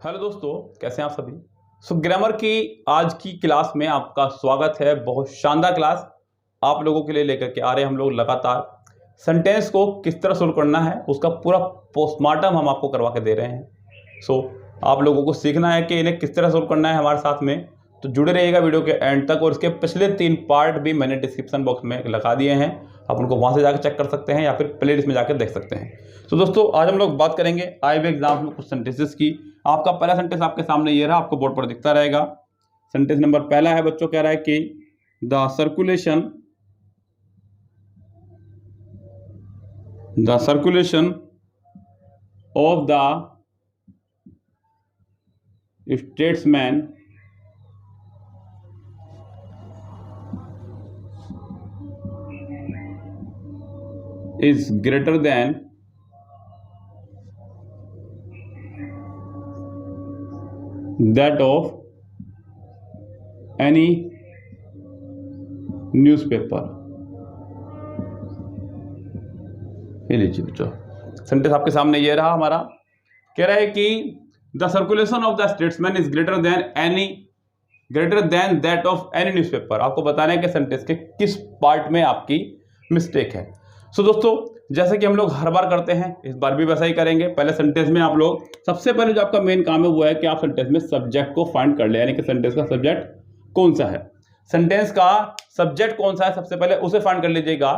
Hello दोस्तों, कैसे हैं आप सभी। ग्रामर की आज की क्लास में आपका स्वागत है। बहुत शानदार क्लास आप लोगों के लिए लेकर के आ रहे हैं। हम लोग लगातार सेंटेंस को किस तरह सोल्व करना है उसका पूरा पोस्टमार्टम हम आपको करवा के दे रहे हैं। आप लोगों को सीखना है कि इन्हें किस तरह सोल्व करना है हमारे साथ में। तो जुड़े रहिएगा वीडियो के एंड तक, और इसके पिछले 3 पार्ट भी मैंने डिस्क्रिप्शन बॉक्स में लगा दिए हैं। आप उनको वहाँ से जाकर चेक कर सकते हैं या फिर प्लेलिस्ट में जाकर देख सकते हैं। तो दोस्तों, आज हम लोग बात करेंगे IB एग्जाम में कुछ सेंटेंसेस की। आपका पहला सेंटेंस आपके सामने ये रहा, आपको बोर्ड पर दिखता रहेगा। सेंटेंस नंबर पहला है बच्चों, कह रहा है कि the circulation of the statesman is greater than that of any newspaper। ये लीजिए बच्चों, सेंटेंस आपके सामने ये रहा हमारा। कह रहा है कि the circulation of the statesman is greater than that of any newspaper. आपको बताना है कि सेंटेंस के किस पार्ट में आपकी मिस्टेक है। दोस्तों, जैसे कि हम लोग हर बार करते हैं, इस बार भी वैसा ही करेंगे। पहले सेंटेंस में आप लोग सबसे पहले जो आपका मेन काम है वो है कि आप सेंटेंस में सब्जेक्ट को फाइंड कर ले, यानी कि सेंटेंस का सब्जेक्ट कौन सा है। सेंटेंस का सब्जेक्ट कौन सा है सबसे पहले उसे फाइंड कर लीजिएगा।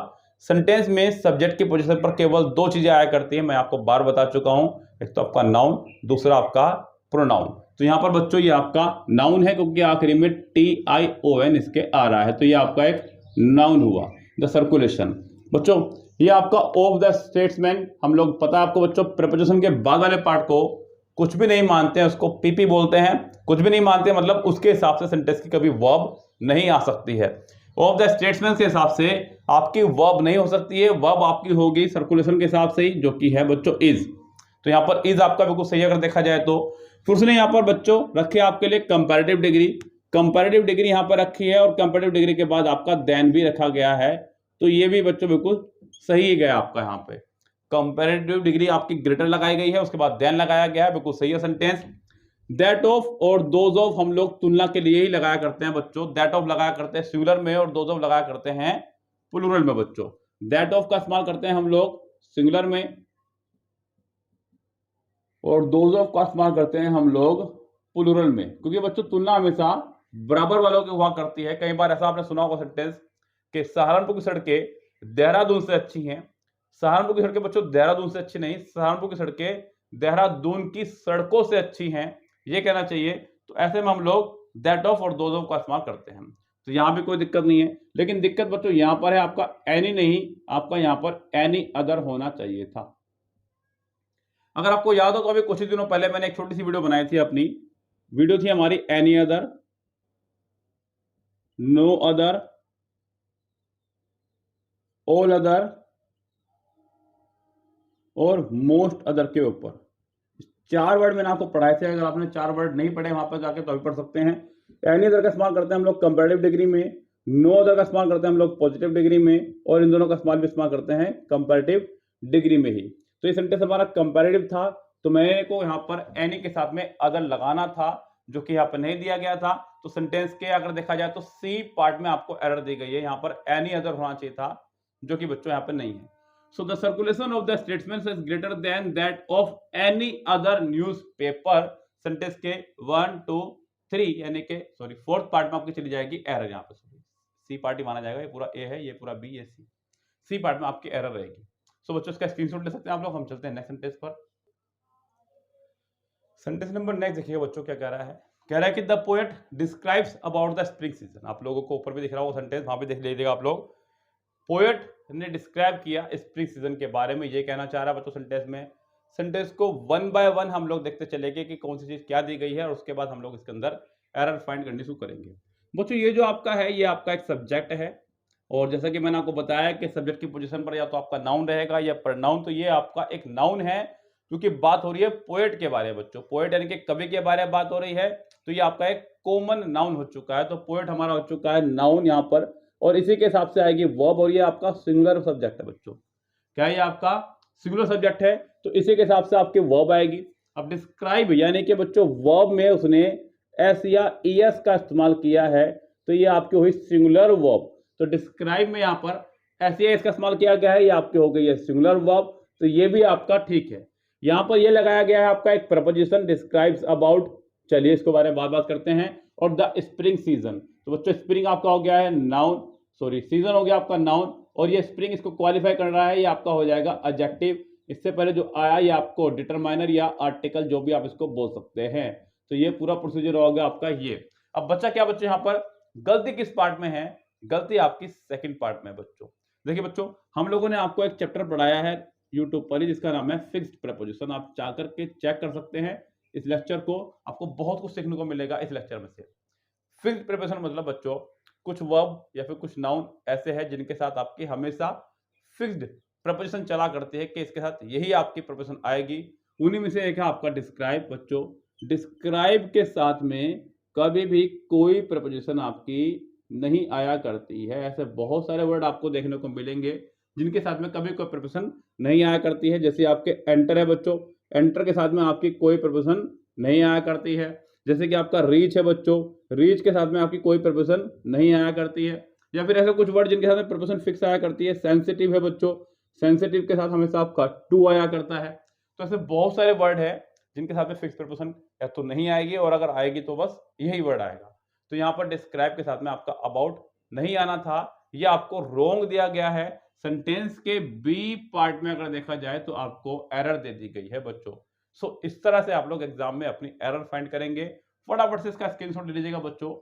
सेंटेंस में सब्जेक्ट की पोजीशन पर केवल 2 चीजें आया करती हैं, मैं आपको बार बता चुका हूं। एक तो आपका नाउन, दूसरा आपका प्रोनाउन। तो यहां पर बच्चों ये आपका नाउन है क्योंकि आखिरी में TION इसके आ रहा है, तो ये आपका एक नाउन हुआ। द सर्कुलेशन बच्चों, ये आपका ऑफ द स्टेट्समैन, हम लोग पता है आपको बच्चों, प्रीपोजिशन के बाद वाले पार्ट को कुछ भी नहीं मानते हैं, उसको PP बोलते हैं। कुछ भी नहीं मानते मतलब उसके हिसाब से सेंटेंस की कभी वर्ब नहीं आ सकती है। ऑफ द स्टेट्समैन के हिसाब से आपकी वर्ब नहीं हो सकती है, वर्ब आपकी होगी सर्कुलेशन के हिसाब से ही, जो कि है बच्चों इज। तो यहाँ पर इज आपका बिल्कुल सही अगर देखा जाए तो। फिर उसने यहाँ पर बच्चों रखे आपके लिए कंपैरेटिव डिग्री। कंपैरेटिव डिग्री यहाँ पर रखी है और कंपैरेटिव डिग्री के बाद आपका देन भी रखा गया है, तो ये भी बच्चों बिल्कुल सही गया आपका। यहाँ पे कंपैरेटिव डिग्री आपकी ग्रेटर लगाई गई है, उसके बाद देन लगाया गया है, बिल्कुल सही है सेंटेंस। दैट ऑफ और दोज ऑफ हम लोग तुलना के लिए ही लगाया करते हैं बच्चों। दैट ऑफ लगाया करते हैं सिंगुलर में और दोज ऑफ लगाया करते हैं प्लूरल में बच्चों। दैट ऑफ का इस्तेमाल करते हैं हम लोग सिंगुलर में और दोज ऑफ का इस्तेमाल करते हैं हम लोग प्लूरल में, क्योंकि बच्चों तुलना हमेशा बराबर वालों की हुआ करती है। कई बार ऐसा आपने सुना होगा सेंटेंस कि सहारनपुर की सड़कें देहरादून से अच्छी हैं। सहारनपुर की सड़कें बच्चों देहरादून से अच्छी नहीं, सहारनपुर की सड़कें देहरादून की सड़कों से अच्छी हैं, ये कहना चाहिए। तो ऐसे में हम लोग दैट ऑफ और दोज ऑफ का इस्तेमाल करते हैं। तो यहां भी कोई दिक्कत नहीं है, लेकिन दिक्कत बच्चों यहां पर है आपका एनी नहीं, आपका यहां पर एनी अदर होना चाहिए था। अगर आपको याद हो तो अभी कुछ ही दिनों पहले मैंने एक छोटी सी वीडियो बनाई थी, अपनी वीडियो थी हमारी any other, no other, all other और मोस्ट अदर के ऊपर। 4 वर्ड मैंने आपको पढ़ाए थे। अगर आपने 4 वर्ड नहीं पढ़े वहां पर जाके तो भी पढ़ सकते हैं। एनी अदर का इस्तेमाल करते हैं हम लोग कंपैरेटिव डिग्री में, नो अदर का इस्तेमाल करते हैं हम लोग पॉजिटिव डिग्री में, और इन दोनों का इस्तेमाल करते हैं कंपैरेटिव डिग्री में ही। तो ये सेंटेंस हमारा कंपैरेटिव था, तो मेरे को यहाँ पर एनी के साथ में अदर लगाना था, जो कि यहाँ पर नहीं दिया गया था। तो सेंटेंस के अगर देखा जाए तो सी पार्ट में आपको एरर दी गई है, यहाँ पर एनी अदर होना चाहिए था, जो कि बच्चों यहाँ पर नहीं है। So the circulation of the statesman is greater than that of any other newspaper। Sentence के 1 2 3 यानी के सॉरी 4th पार्ट में आपकी चली जाएगी एरर। यहाँ पे सी पार्ट ही माना जाएगा, ये पूरा ए है, ये पूरा बी, ये सी पार्ट में आपकी एरर रहेगी। सो बच्चों इसका स्क्रीनशॉट ले सकते हैं आप लोग। हम चलते हैं नेक्स्ट सेंटेंस पर। सेंटेंस नंबर नेक्स्ट देखिए बच्चों क्या कह रहा है। कह रहा है कि the poet describes about the spring season. आप लोगों को ऊपर भी दिख रहा होगा सेंटेंस, वहां भी देख लीजिएगा आप लोग। पोएट ने डिस्क्राइब किया स्प्रिंग सीजन के बारे में, ये कहना चाह रहा है बच्चों सेंटेंस में। सेंटेंस को 1 बाय 1 हम लोग देखते चलेंगे कि कौन सी चीज क्या दी गई है, और उसके बाद हम लोग इसके अंदर एरर फाइंड करनी शुरू करेंगे। बच्चों ये जो आपका है ये आपका एक सब्जेक्ट है, और जैसा कि मैंने आपको बताया कि सब्जेक्ट की पोजीशन पर या तो आपका नाउन रहेगा या प्रोनाउन। तो ये आपका एक नाउन है, क्योंकि बात हो रही है पोएट के बारे में बच्चों। पोएट यानी कि कवि के बारे में बात हो रही है, तो ये आपका एक कॉमन नाउन हो चुका है। तो पोएट हमारा हो चुका है नाउन यहाँ पर, और इसी के हिसाब से आएगी वर्ब, और ये आपका सिंगुलर सब्जेक्ट है बच्चों। क्या ये आपका सिंगुलर सब्जेक्ट है, तो इसी के हिसाब से आपकी वर्ब आएगी। अब डिस्क्राइब यानी कि बच्चों वर्ब में उसने एस या ईएस का इस्तेमाल किया है, तो ये आपकी हुई सिंगुलर वर्ब। तो डिस्क्राइब में यहाँ पर एस या एस का इस्तेमाल किया गया है, ये आपकी हो गई है सिंगुलर वर्ब, तो ये भी आपका ठीक है। यहाँ पर ये लगाया गया है आपका एक प्रपोजिशन डिस्क्राइब्स अबाउट, चलिए इसके बारे में बात करते हैं। और द स्प्रिंग सीजन, तो बच्चों स्प्रिंग आपका हो गया है नाउन, सॉरी सीजन हो गया आपका नाउन, और ये स्प्रिंग इसको क्वालिफाई कर रहा है, ये आपका हो जाएगा एडजेक्टिव। इससे पहले जो आया ये आपको डिटरमाइनर या आर्टिकल जो भी आप इसको बोल सकते हैं। तो ये पूरा प्रोसीजर होगा आपका ये। अब बच्चा क्या बच्चों यहाँ पर गलती किस पार्ट में है? गलती आपकी सेकंड पार्ट में बच्चों। देखिए बच्चों, हम लोगों ने आपको एक चैप्टर पढ़ाया है यूट्यूब पर ही जिसका नाम है फिक्स्ड प्रीपोजिशन। आप जा करके चेक कर सकते हैं इस लेक्चर को, आपको बहुत कुछ सीखने को मिलेगा इस लेक्चर में से। फिक्स्ड प्रीपोजिशन मतलब बच्चों कुछ वर्ब या फिर कुछ नाउन ऐसे हैं जिनके साथ आपकी हमेशा फिक्स्ड प्रपोजिशन चला करती है कि इसके साथ यही आपकी प्रपोजिशन आएगी। उन्हीं में से एक है आपका डिस्क्राइब। बच्चों डिस्क्राइब के साथ में कभी भी कोई प्रपोजिशन आपकी नहीं आया करती है। ऐसे बहुत सारे वर्ड आपको देखने को मिलेंगे जिनके साथ में कभी कोई प्रपोजिशन नहीं आया करती है। जैसे आपके एंटर है बच्चों, एंटर के साथ में आपकी कोई प्रपोजिशन नहीं आया करती है। जैसे कि आपका रीच है बच्चों, रीच के साथ में आपकी कोई प्रपोजिशन नहीं आया करती है। या फिर ऐसे कुछ वर्ड जिनके साथ में प्रपोजिशन फिक्स आया करती है। सेंसिटिव है बच्चों, सेंसिटिव के साथ हमेशा आपका टू आया करता है। तो ऐसे बहुत सारे वर्ड है जिनके साथ में फिक्स प्रपोजिशन या तो नहीं आएगी, और अगर आएगी तो बस यही वर्ड आएगा। तो यहाँ पर डिस्क्राइब के साथ में आपका अबाउट नहीं आना था, ये आपको रोंग दिया गया है। सेंटेंस के बी पार्ट में अगर देखा जाए तो आपको एरर दे दी गई है बच्चों। सो इस तरह से आप लोग एग्जाम में अपनी एरर फाइंड करेंगे। फटाफट से इसका स्क्रीनशॉट ले लीजिएगा बच्चों।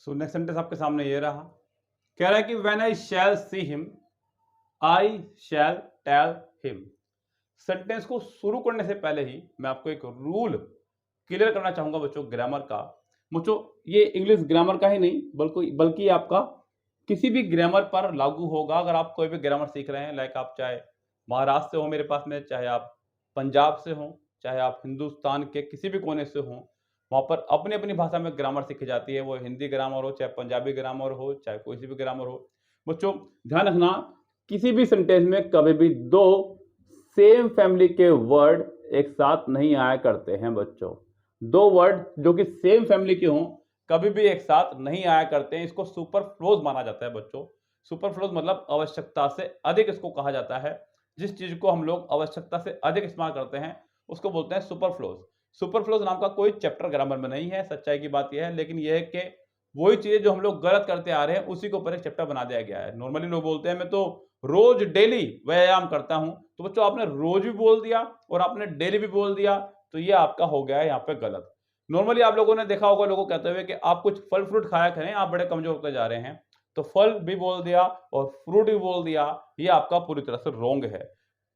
सो नेक्स्ट सेंटेंस आपके सामने ये रहा, कह रहा है कि when I shall see him I shall tell him. Sentence को शुरू करने से पहले ही मैं आपको एक रूल क्लियर करना चाहूंगा बच्चों ग्रामर का। बच्चों ये इंग्लिश ग्रामर का ही नहीं बल्कि आपका किसी भी ग्रामर पर लागू होगा। अगर आप कोई भी ग्रामर सीख रहे हैं, लाइक आप चाहे महाराष्ट्र से हो मेरे पास में, चाहे आप पंजाब से हो, चाहे आप हिंदुस्तान के किसी भी कोने से हो, वहां पर अपनी अपनी भाषा में ग्रामर सीखी जाती है। वो हिंदी ग्रामर हो, चाहे पंजाबी ग्रामर हो, चाहे कोई सी भी ग्रामर हो। बच्चों ध्यान रखना, किसी भी सेंटेंस में कभी भी दो सेम फैमिली के वर्ड एक साथ नहीं आया करते हैं बच्चों। दो वर्ड जो कि सेम फैमिली के हों कभी भी एक साथ नहीं आया करते हैं। इसको सुपरफ्लोज माना जाता है बच्चों। सुपरफ्लोज मतलब आवश्यकता से अधिक इसको कहा जाता है। जिस चीज को हम लोग आवश्यकता से अधिक इस्तेमाल करते हैं उसको बोलते हैं सुपरफ्लोज। सुपरफ्लोज नाम का कोई चैप्टर ग्रामर में नहीं है, सच्चाई की बात यह है। लेकिन यह है कि वही चीजें जो हम लोग गलत करते आ रहे हैं उसी के ऊपर एक चैप्टर बना दिया गया है। नॉर्मली लोग बोलते हैं मैं तो रोज डेली व्यायाम करता हूं, तो बच्चों आपने रोज भी बोल दिया और आपने डेली भी बोल दिया, तो ये आपका हो गया है यहाँ पे गलत। नॉर्मली आप लोगों ने देखा होगा लोगों कहते हुए कि आप कुछ फल फ्रूट खाया करें, आप बड़े कमजोर होते जा रहे हैं, तो फल भी बोल दिया और फ्रूट भी बोल दिया, ये आपका पूरी तरह से रोंग है।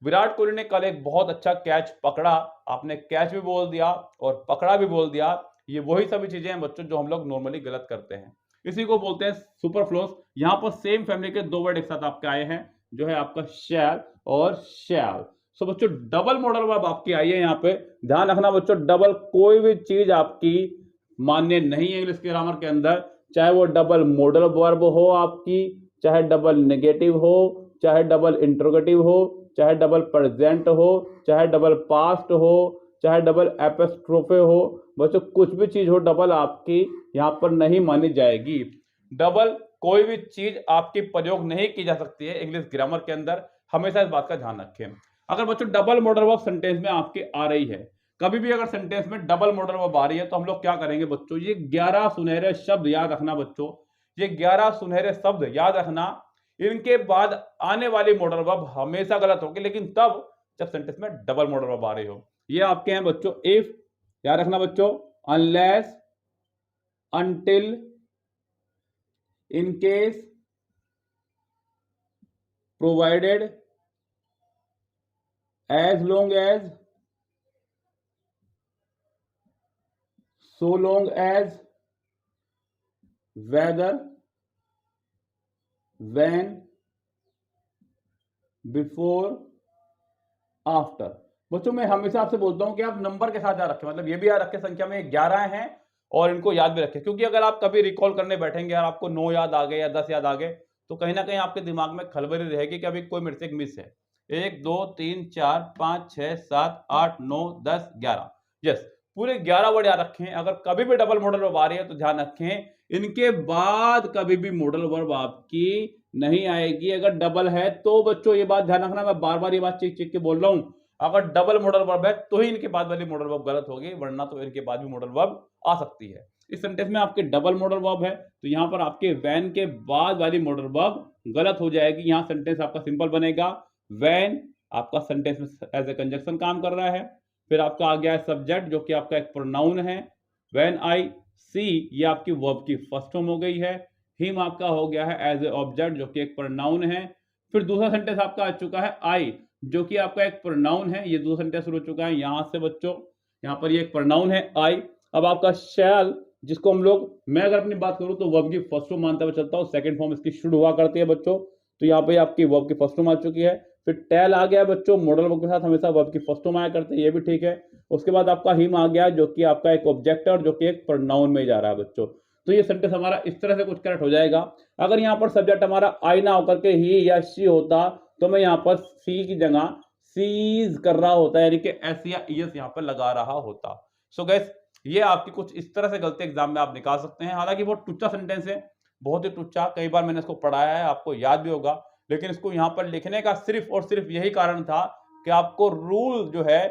विराट कोहली ने कल एक बहुत अच्छा कैच पकड़ा, आपने कैच भी बोल दिया और पकड़ा भी बोल दिया। ये वही सभी चीजें हैं बच्चों जो हम लोग नॉर्मली गलत करते हैं, इसी को बोलते हैं सुपरफ्लोज। यहाँ पर सेम फैमिली के दो वर्ड एक साथ आपके आए हैं, जो है आपका शैल और शैल। सो बच्चों डबल मॉडल वर्ब आपकी आई है यहाँ पे। ध्यान रखना बच्चों, डबल कोई भी चीज आपकी मान्य नहीं है इंग्लिश ग्रामर के अंदर, चाहे वो डबल मॉडल वर्ब हो आपकी, चाहे डबल नेगेटिव हो, चाहे डबल इंट्रोगेटिव हो, चाहे डबल प्रेजेंट हो, चाहे डबल पास्ट हो, चाहे डबल एपोस्ट्रोफे हो। बच्चों कुछ भी चीज हो डबल आपकी यहाँ पर नहीं मानी जाएगी। डबल कोई भी चीज आपकी प्रयोग नहीं की जा सकती है इंग्लिश ग्रामर के अंदर, हमेशा इस बात का ध्यान रखें। अगर बच्चों डबल मॉडल वर्ब सेंटेंस में आपके आ रही है, कभी भी अगर सेंटेंस में डबल मॉडल वर्ब आ रही है, तो हम लोग क्या करेंगे बच्चों, ये 11 सुनहरे शब्द याद रखना बच्चों, ये 11 सुनहरे शब्द याद रखना। इनके बाद आने वाली मॉडल वर्ब हमेशा गलत होगी, लेकिन तब जब सेंटेंस में डबल मॉडल वर्ब आ रही हो। ये आपके हैं बच्चों इफ, याद रखना बच्चों, unless, until, in case, provided, as long as, so long as, whether, when, before, after. बच्चों मैं हमेशा आपसे बोलता हूं कि आप नंबर के साथ याद रखें, मतलब ये भी याद रखें संख्या में 11 हैं और इनको याद भी रखें, क्योंकि अगर आप कभी रिकॉल करने बैठेंगे और आपको 9 याद आ गए या 10 याद आ गए, तो कहीं ना कहीं आपके दिमाग में खलबली रहेगी कि अभी कोई मेरे से एक मिस है। 1 2 3 4 5 6 7 8 9 10 11। यस, पूरे 11 वर्ड याद रखें। अगर कभी भी डबल मॉडल वर्ब आ रही है तो ध्यान रखें इनके बाद कभी भी मॉडल वर्ब आपकी नहीं आएगी। अगर डबल है तो बच्चों ये बात ध्यान रखना, मैं बार बार ये बात चेक के बोल रहा हूं। अगर डबल मॉडल वर्ब है तो ही इनके बाद वाली मॉडल वर्ब गलत होगी, वरना तो इनके बाद भी मॉडल वर्ब आ सकती है। इस सेंटेंस में आपके डबल मॉडल वर्ब है तो यहां पर आपके वैन के बाद वाली मॉडल वर्ब गलत हो जाएगी। यहां सेंटेंस आपका सिंपल बनेगा, वैन आपका सेंटेंस में एज ए कंजक्शन काम कर रहा है। फिर आपका आ गया है सब्जेक्ट जो कि आपका एक प्रोनाउन है। व्हेन आई सी ये आपकी वर्ब की फर्स्ट फॉर्म हो गई है। हिम आपका हो गया है एज ए ऑब्जेक्ट जो कि एक प्रोनाउन है। फिर दूसरा सेंटेंस आपका आ चुका है आई जो कि आपका एक प्रोनाउन है। ये दूसरा सेंटेंस शुरू हो चुका है यहां से बच्चों, यहां पर ये एक प्रोनाउन है आई। अब आपका शैल जिसको हम लोग, मैं अगर अपनी बात करूं तो वर्ब की फर्स्ट फॉर्म मानता हुआ चलता हूं, सेकंड फॉर्म इसकी शुरू हुआ करती है बच्चों। तो यहाँ पे आपकी वर्ब की फर्स्ट फॉर्म आ चुकी है। फिर टेल आ गया बच्चों, मॉडल वर्ब के साथ हमेशा वर्ब की फर्स्ट फॉर्म आया करते हैं, ये भी ठीक है। उसके बाद आपका हिम आ गया जो कि आपका एक ऑब्जेक्ट है और जो कि एक प्रोनाउन में जा रहा है बच्चों। तो ये सेंटेंस हमारा इस तरह से कुछ करेक्ट हो जाएगा। अगर यहाँ पर सब्जेक्ट हमारा आई ना होकर के ही या शी होता तो मैं यहाँ पर सी की जगह सीज कर रहा होता, यानी कि एस या ईएस यहाँ पर लगा रहा होता। सो गाइस ये आपकी कुछ इस तरह से गलती एग्जाम में आप निकाल सकते हैं। हालांकि बहुत टुच्चा सेंटेंस है, बहुत ही टुच्चा, कई बार मैंने इसको पढ़ाया है, आपको याद भी होगा। लेकिन इसको यहाँ पर लिखने का सिर्फ और सिर्फ यही कारण था कि आपको रूल जो है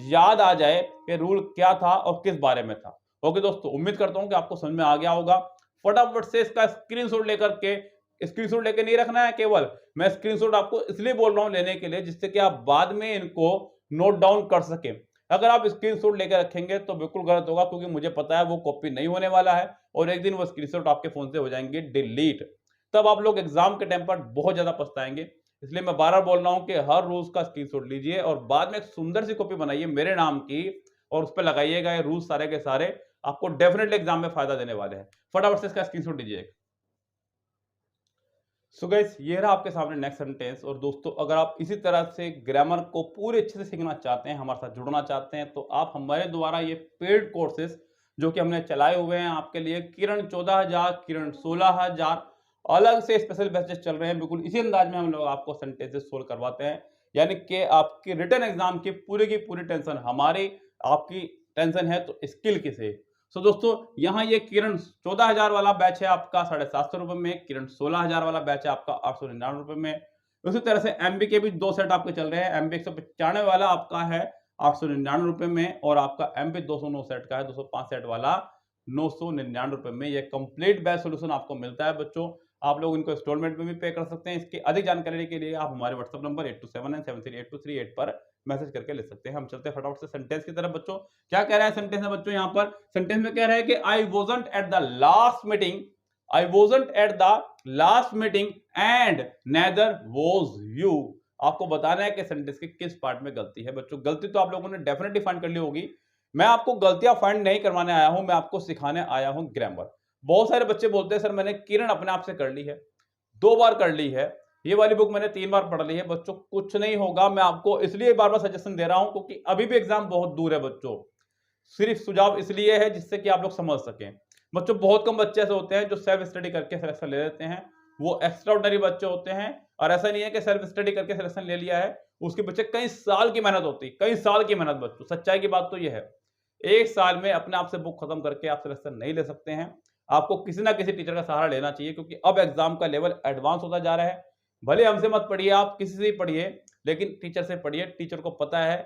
याद आ जाए कि रूल क्या था और किस बारे में था। ओके दोस्तों, उम्मीद करता हूं कि आपको समझ में आ गया होगा। फटाफट से इसका स्क्रीनशॉट लेकर के, स्क्रीनशॉट लेके नहीं रखना है केवल, मैं स्क्रीनशॉट आपको इसलिए बोल रहा हूं लेने के लिए जिससे कि आप बाद में इनको नोट डाउन कर सकें। अगर आप स्क्रीनशॉट लेकर रखेंगे तो बिल्कुल गलत होगा, क्योंकि मुझे पता है वो कॉपी नहीं होने वाला है और एक दिन वो स्क्रीनशॉट आपके फोन से हो जाएंगे डिलीट। तब आप लोग एग्जाम के टाइम पर बहुत ज्यादा पछताएंगे। इसलिए मैं बार बार बोल रहा हूं कि हर रूल्स का स्क्रीनशॉट लीजिए और बाद में एक सुंदर सी कॉपी बनाइए मेरे नाम की और उस पर लगाइएगा ये रूल्स सारे के सारे, आपको डेफिनेटली एग्जाम में फायदा देने वाले हैं। फटाफट से इसका स्क्रीनशॉट लीजिए। सो गाइस ये रहा आपके सामने नेक्स्ट सेंटेंस। और दोस्तों अगर आप इसी तरह से ग्रामर को पूरे अच्छे से सीखना चाहते हैं, हमारे साथ जुड़ना चाहते हैं, तो आप हमारे द्वारा ये पेड कोर्सेज जो कि हमने चलाए हुए हैं आपके लिए, किरण 14,000, किरण 16,000, अलग से स्पेशल बैचेस चल रहे हैं। बिल्कुल इसी अंदाज में हम लोग आपको सेंटेंसेस सोल्व करवाते हैं, यानी कि आपकी रिटन एग्जाम की पूरी टेंशन हमारी, आपकी टेंशन है तो स्किल की से। सो दोस्तों यहाँ ये किरण 14,000 वाला बैच है आपका 750 रुपए में, किरण 16,000 वाला बैच है आपका 899 रुपए में। उसी तरह से एमबी के भी दो सेट आपके चल रहे हैं। एमबी 195 वाला आपका है 899 रुपए में और आपका एमबी 209 सेट का है 205 सेट वाला 999 रुपए में। ये कंप्लीट बैच सोल्यूशन आपको मिलता है बच्चों। आप लोग इनको इंस्टॉलमेंट में भी पे कर सकते हैं। इसकी अधिक जानकारी के लिए आप हमारे व्हाट्सएप नंबर 8279738238 पर मैसेज करके ले सकते हैं। हम चलते हैं फटाफट से सेंटेंस की तरफ बच्चों। क्या कह रहा है सेंटेंस में बच्चों? यहाँ पर सेंटेंस में कह रहा है कि I wasn't at the last meeting, I wasn't at the last meeting and neither was you. आपको बताना है कि सेंटेंस के किस पार्ट में गलती है बच्चों। गलती तो आप लोगों ने डेफिनेटली फाइंड कर ली होगी। मैं आपको गलतियां फाइंड नहीं करवाने आया हूं, मैं आपको सिखाने आया हूं ग्रामर। बहुत सारे बच्चे बोलते हैं सर मैंने किरण अपने आप से कर ली है, 2 बार कर ली है, ये वाली बुक मैंने 3 बार पढ़ ली है। बच्चों कुछ नहीं होगा, मैं आपको इसलिए बार बार सजेशन दे रहा हूं क्योंकि अभी भी एग्जाम बहुत दूर है बच्चों। सिर्फ सुझाव इसलिए है जिससे कि आप लोग समझ सकें। बच्चों बहुत कम बच्चे ऐसे होते हैं जो सेल्फ स्टडी करके सिलेक्शन ले लेते हैं, वो एक्स्ट्रा ऑर्डिनरी बच्चे होते हैं। और ऐसा नहीं है कि सेल्फ स्टडी करके सिलेक्शन ले लिया है, उसके पीछे कई साल की मेहनत होती है, कई साल की मेहनत बच्चों। सच्चाई की बात तो यह है, एक साल में अपने आप से बुक खत्म करके आप सिलेक्शन नहीं ले सकते हैं। आपको किसी ना किसी टीचर का सहारा लेना चाहिए, क्योंकि अब एग्जाम का लेवल एडवांस होता जा रहा है। भले हमसे मत पढ़िए, आप किसी से ही पढ़िए, लेकिन टीचर से पढ़िए। टीचर को पता है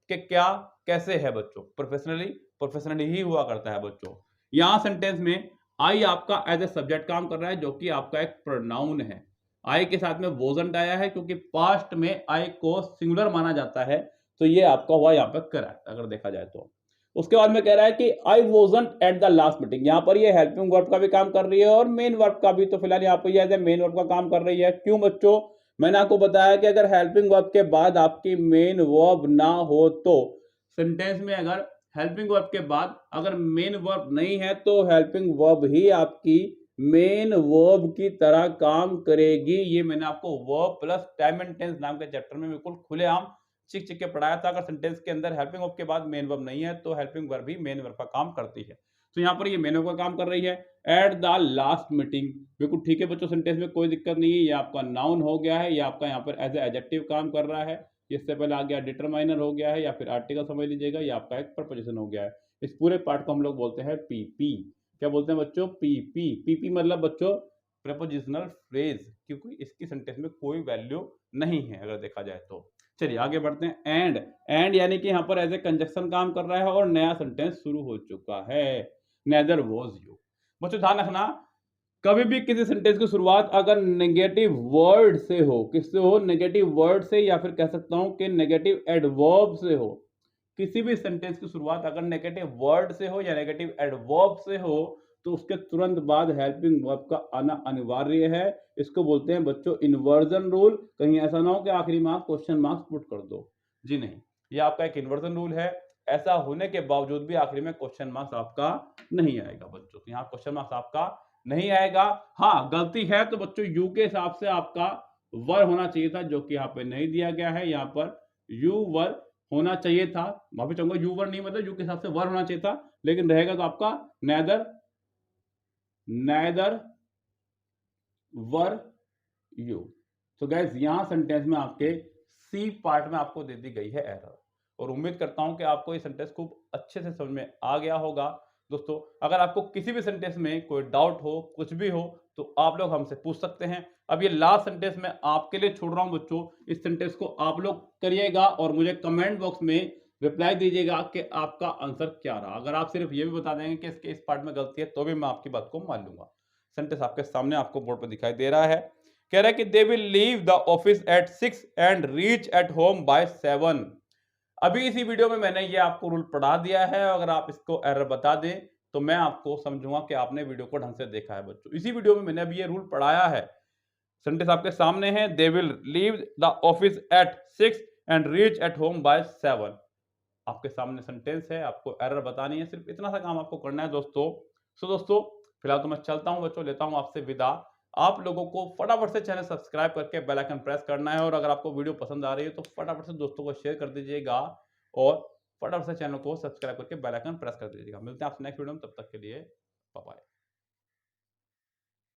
कि क्या कैसे है बच्चों, प्रोफेशनली ही हुआ करता है बच्चों। यहां सेंटेंस में आई आपका एज ए सब्जेक्ट काम कर रहा है, जो कि आपका एक प्रोनाउन है। आई के साथ में वोजंट आया है क्योंकि पास्ट में आई को सिंगुलर माना जाता है, तो ये आपका हुआ यहाँ पे करेक्ट अगर देखा जाए तो। उसके बाद में कह रहा है कि आई वोजंट एट द लास्ट मीटिंग। यहाँ पर ये हेल्पिंग वर्ब का भी काम कर रही है और मेन वर्ब का भी, तो फिलहाल यहाँ पर ये मेन वर्ब का काम कर रही है। क्यों बच्चों? मैंने आपको बताया कि अगर हेल्पिंग वर्ब के बाद आपकी मेन वर्ब ना हो तो, सेंटेंस में अगर हेल्पिंग वर्ब के बाद अगर मेन वर्ब नहीं है तो हेल्पिंग वर्ब ही आपकी मेन वर्ब की तरह काम करेगी। ये मैंने आपको verb plus time and tense नाम के चैप्टर में बिल्कुल खुलेआम चिक चिक के पढ़ाया था। अगर सेंटेंस के अंदर हेल्पिंग वर्ब के बाद मेन वर्ब नहीं है तो हेल्पिंग वर्ब भी मेन वर्ब का काम करती है। तो यहाँ पर ये मेनू का काम कर रही है। एट द लास्ट मीटिंग, बिल्कुल ठीक है बच्चों, सेंटेंस में कोई दिक्कत नहीं है। ये आपका नाउन हो गया है, ये आपका यहाँ पर एज ए एडजेक्टिव काम कर रहा है। इससे पहले आ गया डिटरमाइनर हो गया है या फिर आर्टिकल समझ लीजिएगा, ये आपका एक प्रपोजिशन हो गया है। इस पूरे पार्ट को हम लोग बोलते हैं पीपी। क्या बोलते हैं बच्चों? पीपी। पीपी मतलब बच्चों प्रपोजिशनल फ्रेज, क्योंकि इसकी सेंटेंस में कोई वैल्यू नहीं है अगर देखा जाए तो। चलिए आगे बढ़ते हैं। एंड यानी कि यहाँ पर एज ए कंजक्शन काम कर रहा है और नया सेंटेंस शुरू हो चुका है। Neither was you. बच्चों ध्यान रखना, कभी भी किसी सेंटेंस की शुरुआत अगर नेगेटिव वर्ड से हो, किससे हो? नेगेटिव वर्ड से, या फिर कह सकता हूं कि नेगेटिव एडवर्ब से हो। किसी भी सेंटेंस की शुरुआत अगर नेगेटिव वर्ड से हो या नेगेटिव एडवर्ब से हो तो उसके तुरंत बाद हेल्पिंग वर्ब का आना अनिवार्य है। इसको बोलते हैं बच्चों इन्वर्जन रूल। कहीं ऐसा ना हो कि आखिरी में आप क्वेश्चन मार्क्स पुट कर दो, जी नहीं, ये आपका एक इन्वर्जन रूल है। ऐसा होने के बावजूद भी आखिरी में क्वेश्चन मार्क्स आपका नहीं आएगा बच्चों, तो यहाँ क्वेश्चन मार्क्स आपका नहीं आएगा। हाँ, गलती है तो बच्चों यू के हिसाब से आपका वर होना चाहिए था, जो कि यहाँ पे नहीं दिया गया है। यहाँ पर यू वर होना चाहिए था, माफी चाहूंगा, यू वर नहीं, मतलब यू के हिसाब से वर होना चाहिए था, लेकिन रहेगा तो आपका नेदर वर यू। तो गैस यहां सेंटेंस में आपके सी पार्ट में आपको दे दी गई है एरर, और उम्मीद करता हूं कि आपको ये सेंटेंस खूब अच्छे से समझ में आ गया होगा। दोस्तों अगर आपको किसी भी सेंटेंस में कोई डाउट हो, कुछ भी हो, तो आप लोग हमसे पूछ सकते हैं। अब ये लास्ट सेंटेंस मैं आपके लिए छोड़ रहा हूं बच्चों, इस सेंटेंस को आप लोग करिएगा और मुझे कमेंट बॉक्स में रिप्लाई दीजिएगा कि आपका आंसर क्या रहा। अगर आप सिर्फ ये भी बता देंगे कि इसके इस पार्ट में गलती है तो भी मैं आपकी बात को मान लूंगा। सेंटेंस आपके सामने आपको बोर्ड पर दिखाई दे रहा है, कह रहा है कि they will leave the office at 6 and reach at home by 7। अभी इसी वीडियो में मैंने ये आपको रूल पढ़ा दिया है, अगर आप इसको एरर बता दें तो मैं आपको समझूंगा कि आपने वीडियो को ढंग से देखा है बच्चों। इसी वीडियो में मैंने अभी ये रूल पढ़ाया है, सेंटेंस आपके सामने है, they will leave the office at 6 and reach at home by 7। आपके सामने सेंटेंस है, आपको एरर बतानी है, सिर्फ इतना सा काम आपको करना है दोस्तों। सो दोस्तों फिलहाल तो मैं चलता हूं बच्चों, लेता हूं आपसे विदा। आप लोगों को फटाफट से चैनल सब्सक्राइब करके बेल आइकन प्रेस करना है, और अगर आपको वीडियो पसंद आ रही है तो फटाफट से दोस्तों को शेयर कर दीजिएगा और फटाफट से चैनल को सब्सक्राइब करके बेल आइकन प्रेस कर दीजिएगा। मिलते हैं आपसे नेक्स्ट वीडियो में, तब तक के लिए बाय बाय।